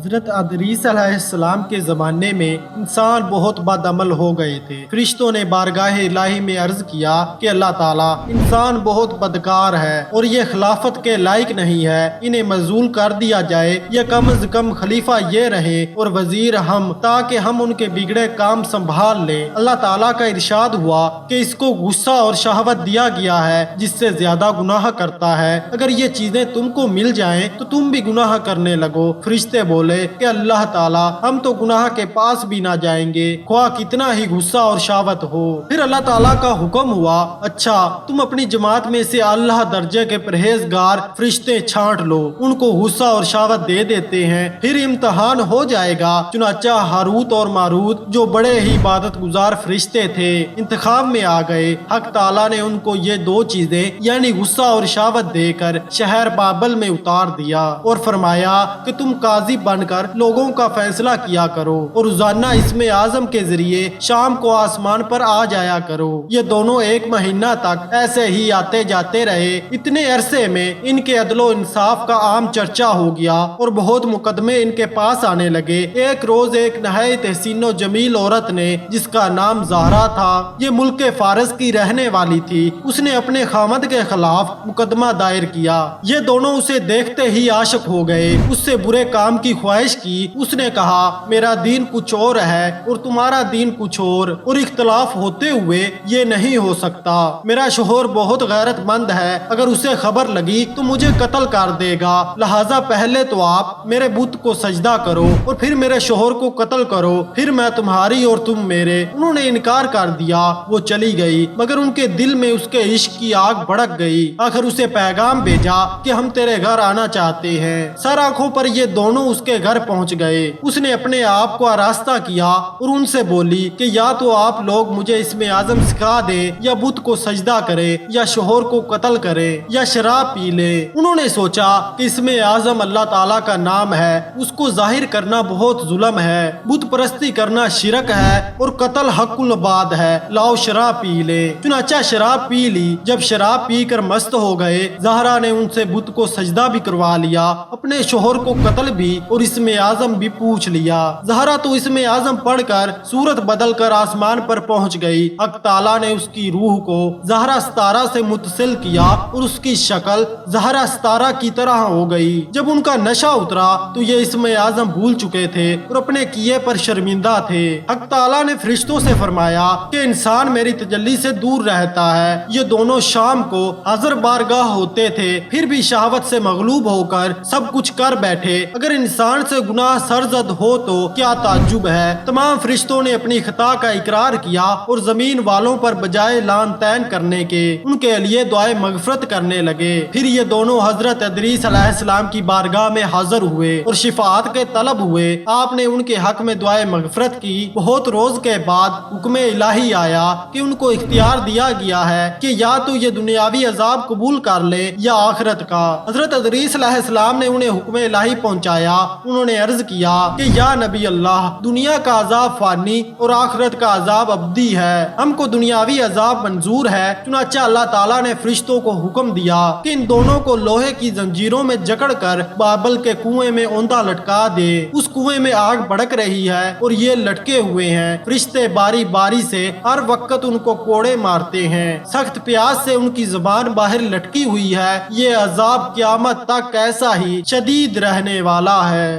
حضرت ادریس علیہ السلام کے زمانے میں انسان بہت بد عمل ہو گئے تھے۔ فرشتوں نے بارگاہ الہی میں عرض کیا کہ اللہ تعالیٰ انسان بہت بدکار ہے اور یہ خلافت کے لائق نہیں ہے، انہیں معزول کر دیا جائے یا کم از کم خلیفہ یہ رہے اور وزیر ہم، تاکہ ہم ان کے بگڑے کام سنبھال لیں۔ اللہ تعالیٰ کا ارشاد ہوا کہ اس کو غصہ اور شہوت دیا گیا ہے جس سے زیادہ گناہ کرتا ہے، اگر یہ چیزیں تم کو مل جائیں تو تم بھی گناہ کرنے لگو۔ فرشتے بولے کہ اللہ تعالیٰ ہم تو گناہ کے پاس بھی نہ جائیں گے، خواہ کتنا ہی غصہ اور شہوت ہو۔ پھر اللہ تعالیٰ کا حکم ہوا، اچھا تم اپنی جماعت میں سے اللہ درجے کے پرہیزگار فرشتے چھانٹ لو، ان کو غصہ اور شہوت دے دیتے ہیں، پھر امتحان ہو جائے گا۔ چنانچہ ہاروت اور ماروت جو بڑے ہی عبادت گزار فرشتے تھے انتخاب میں آ گئے۔ حق تعالیٰ نے ان کو یہ دو چیزیں یعنی غصہ اور شہوت دے کر شہر بابل میں اتار دیا اور فرمایا کہ تم قاضی بن کر لوگوں کا فیصلہ کیا کرو اور روزانہ اسم اعظم کے ذریعے شام کو آسمان پر آ جایا کرو۔ یہ دونوں 1 مہینہ تک ایسے ہی آتے جاتے رہے۔ اتنے عرصے میں ان کے عدل و انصاف کا عام چرچا ہو گیا اور بہت مقدمے ان کے پاس آنے لگے۔ ایک روز ایک نہایت حسین و جمیل عورت نے جس کا نام زہرا تھا، یہ ملک فارس کی رہنے والی تھی، اس نے اپنے خامد کے خلاف مقدمہ دائر کیا۔ یہ دونوں اسے دیکھتے ہی عاشق ہو گئے، اس سے برے کام کی خواہش کی۔ اس نے کہا میرا دین کچھ اور ہے اور تمہارا دین کچھ اور اختلاف ہوتے ہوئے یہ نہیں ہو سکتا۔ میرا شوہر بہت غیرت مند ہے، اگر اسے خبر لگی تو مجھے قتل کر دے گا، لہٰذا پہلے تو آپ میرے بت کو سجدہ کرو اور پھر میرے شوہر کو قتل کرو، پھر میں تمہاری اور تم میرے۔ انہوں نے انکار کر دیا، وہ چلی گئی، مگر ان کے دل میں اس کے عشق کی آگ بھڑک گئی۔ آخر اسے پیغام بھیجا کہ ہم تیرے گھر آنا چاہتے ہیں۔ سر آنکھوں پر یہ دونوں اس کے گھر پہنچ گئے۔ اس نے اپنے آپ کو آراستہ کیا اور ان سے بولی کہ یا تو آپ لوگ مجھے اسم اعظم سکھا دیں یا بت کو سجدہ کرے یا شوہر کو قتل کرے یا شراب پی لے۔ انہوں نے سوچا کہ اسم اعظم اللہ تعالیٰ کا نام ہے، اس کو ظاہر کرنا بہت ظلم ہے، بت پرستی کرنا شرک ہے اور قتل حق العباد ہے، لاؤ شراب پی لے۔ چنانچہ شراب پی لی۔ جب شراب پی کر مست ہو گئے، زہرا نے ان سے بت کو سجدہ بھی کروا لیا، اپنے شوہر کو قتل بھی اور اسم اعظم بھی پوچھ لیا۔ زہرا تو اسم اعظم پڑھ کر صورت بدل کر آسمان پر پہنچ گئی۔ حق تعالیٰ نے اس کی روح کو زہرا ستارہ سے متصل کیا اور اس کی شکل زہرا ستارہ کی طرح ہو گئی۔ جب ان کا نشہ اترا تو یہ اسم اعظم بھول چکے تھے اور اپنے کیے پر شرمندہ تھے۔ حق تعالیٰ نے فرشتوں سے فرمایا کہ انسان میری تجلی سے دور رہتا ہے۔ یہ دونوں شام کو حضر بارگاہ ہوتے تھے، پھر بھی شہوت سے مغلوب ہو کر سب کچھ کر بیٹھے۔ اگر انسان سے گناہ سرزد ہو تو کیا تعجب ہے۔ تمام فرشتوں نے اپنی خطا کا اقرار کیا اور زمین والوں پر بجائے لعن طعن کرنے کے ان کے لیے دعائے مغفرت کرنے لگے۔ پھر یہ دونوں حضرت ادریس علیہ السلام کی بارگاہ میں حاضر ہوئے اور شفاعت کے طلب ہوئے۔ آپ نے ان کے حق میں دعائے مغفرت کی۔ بہت روز کے بعد حکم الہی آیا کہ ان کو اختیار دیا گیا ہے کہ یا تو یہ دنیاوی عذاب قبول کر لے یا آخرت کا۔ حضرت ادریس علیہ السلام نے انہیں حکم الہی پہنچایا۔ انہوں نے عرض کیا کہ یا نبی اللہ، دنیا کا عذاب فانی اور آخرت کا عذاب ابدی ہے، ہم کو دنیاوی عذاب منظور ہے۔ چنانچہ اللہ تعالیٰ نے فرشتوں کو حکم دیا کہ ان دونوں کو لوہے کی زنجیروں میں جکڑ کر بابل کے کنویں میں اوندا لٹکا دے۔ اس کنویں میں آگ بھڑک رہی ہے اور یہ لٹکے ہوئے ہیں۔ فرشتے باری باری سے ہر وقت ان کو کوڑے مارتے ہیں، سخت پیاس سے ان کی زبان باہر لٹکی ہوئی ہے۔ یہ عذاب قیامت تک ایسا ہی شدید رہنے والا ہے۔